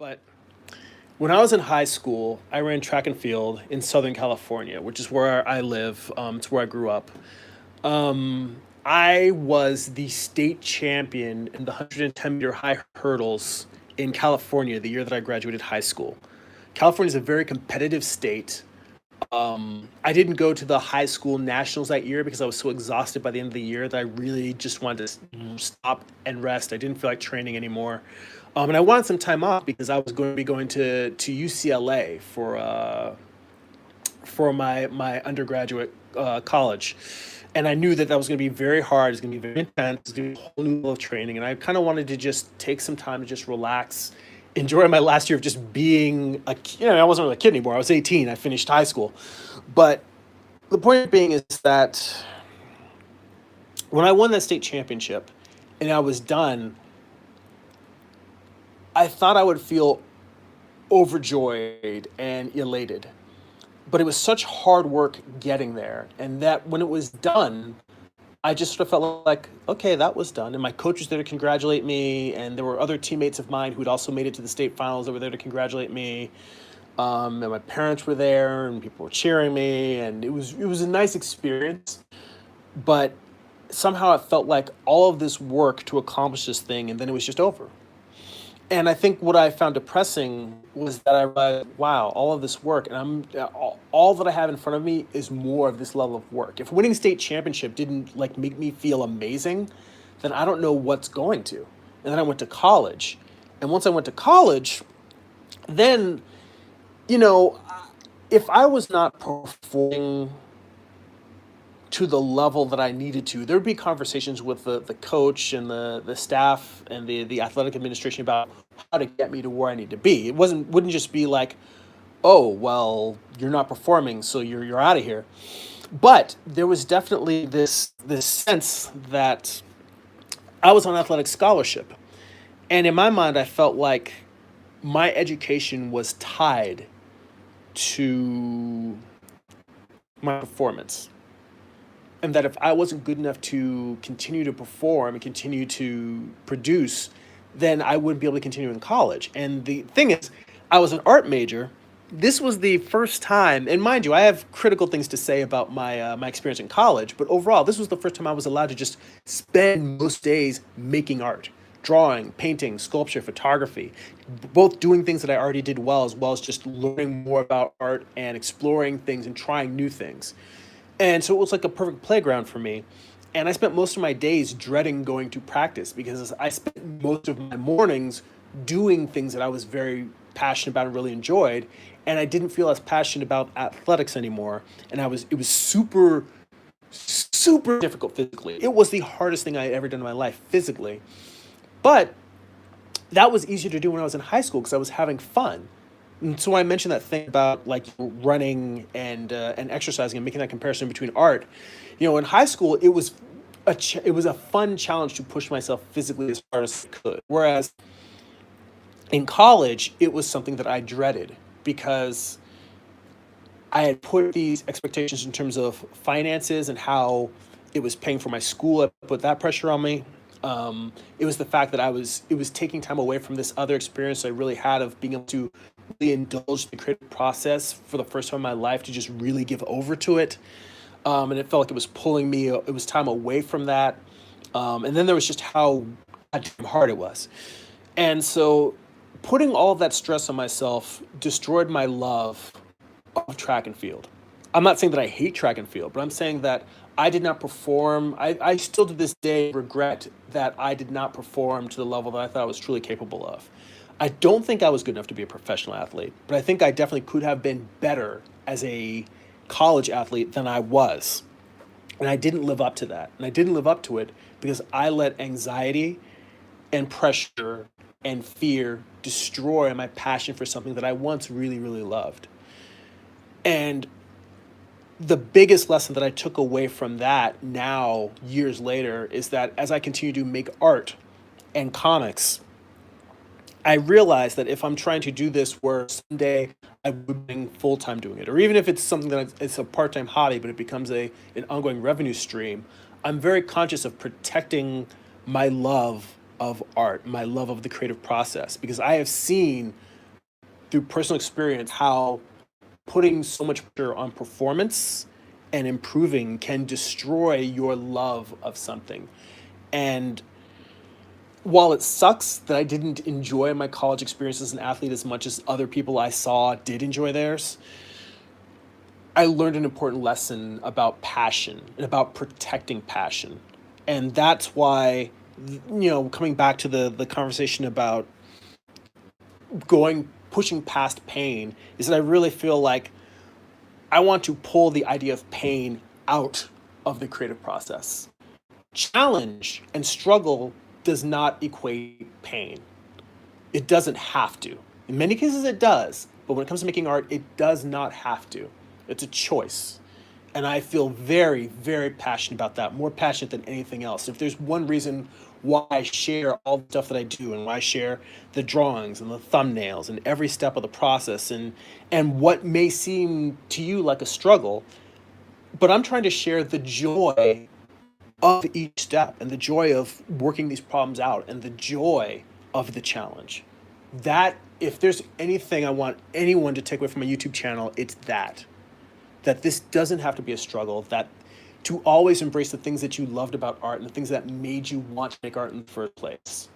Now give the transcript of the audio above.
But when I was in high school, I ran track and field in Southern California, which is where I live. It's where I grew up. I was the state champion in the 110-meter high hurdles in California the year that I graduated high school. California is a very competitive state. I didn't go to the high school nationals that year because I was so exhausted by the end of the year that I really just wanted to stop and rest. I didn't feel like training anymore. And I wanted some time off because I was going to be going to UCLA for my undergraduate college, and I knew that that was going to be very hard. It's going to be very intense. It's going to be a whole new level of training, and I kind of wanted to just take some time to just relax, enjoy my last year of just being I wasn't really a kid anymore. I was 18. I finished high school, but the point being is that when I won that state championship and I was done, I thought I would feel overjoyed and elated. But it was such hard work getting there, and that when it was done, I just sort of felt like, okay, that was done. And my coach was there to congratulate me, and there were other teammates of mine who had also made it to the state finals that were there to congratulate me. And my parents were there, and people were cheering me, and it was a nice experience. But somehow it felt like all of this work to accomplish this thing, and then it was just over. And I think what I found depressing was that I realized, wow, all of this work, and all that I have in front of me is more of this level of work. If winning state championship didn't like make me feel amazing, then I don't know what's going to. And then I went to college, and once I went to college, then you know, if I was not performing to the level that I needed to, there'd be conversations with the coach and the staff and the athletic administration about how to get me to where I need to be. It wouldn't just be like, oh well, you're not performing, so you're out of here. But there was definitely this sense that I was on athletic scholarship, and in my mind, I felt like my education was tied to my performance, and that if I wasn't good enough to continue to perform and continue to produce, then I wouldn't be able to continue in college. And the thing is, I was an art major. This was the first time, and mind you, I have critical things to say about my experience in college, but overall, this was the first time I was allowed to just spend most days making art, drawing, painting, sculpture, photography, both doing things that I already did well as just learning more about art and exploring things and trying new things. And so it was like a perfect playground for me. And I spent most of my days dreading going to practice because I spent most of my mornings doing things that I was very passionate about and really enjoyed. And I didn't feel as passionate about athletics anymore. And it was super, super difficult physically. It was the hardest thing I had ever done in my life physically. But that was easier to do when I was in high school because I was having fun. And so I mentioned that thing about like running and exercising and making that comparison between art. In high school it was a fun challenge to push myself physically as hard as I could. Whereas in college, it was something that I dreaded because I had put these expectations in terms of finances and how it was paying for my school. I put that pressure on me. It was the fact that it was taking time away from this other experience I really had of being able to really indulge the creative process for the first time in my life to just really give over to it. And it felt like it was pulling me, it was time away from that. And then there was just how goddamn hard it was. And so putting all of that stress on myself destroyed my love of track and field. I'm not saying that I hate track and field, but I'm saying that I did not perform. I still to this day regret that I did not perform to the level that I thought I was truly capable of. I don't think I was good enough to be a professional athlete, but I think I definitely could have been better as a college athlete than I was. And I didn't live up to that. And I didn't live up to it because I let anxiety and pressure and fear destroy my passion for something that I once really, really loved. And the biggest lesson that I took away from that now, years later, is that as I continue to make art and comics, I realized that if I'm trying to do this where someday I would be full time doing it, or even if it's something that it's a part time hobby, but it becomes an ongoing revenue stream, I'm very conscious of protecting my love of art, my love of the creative process, because I have seen through personal experience how putting so much pressure on performance and improving can destroy your love of something. And while it sucks that I didn't enjoy my college experience as an athlete as much as other people I saw did enjoy theirs, I learned an important lesson about passion and about protecting passion. And that's why, coming back to the conversation about pushing past pain, is that I really feel like I want to pull the idea of pain out of the creative process. Challenge and struggle does not equate pain. It doesn't have to. In many cases, it does. But when it comes to making art, it does not have to. It's a choice. And I feel very, very passionate about that, more passionate than anything else. If there's one reason why I share all the stuff that I do and why I share the drawings and the thumbnails and every step of the process and what may seem to you like a struggle, but I'm trying to share the joy of each step and the joy of working these problems out and the joy of the challenge. That, if there's anything I want anyone to take away from my YouTube channel, it's that this doesn't have to be a struggle, that to always embrace the things that you loved about art and the things that made you want to make art in the first place.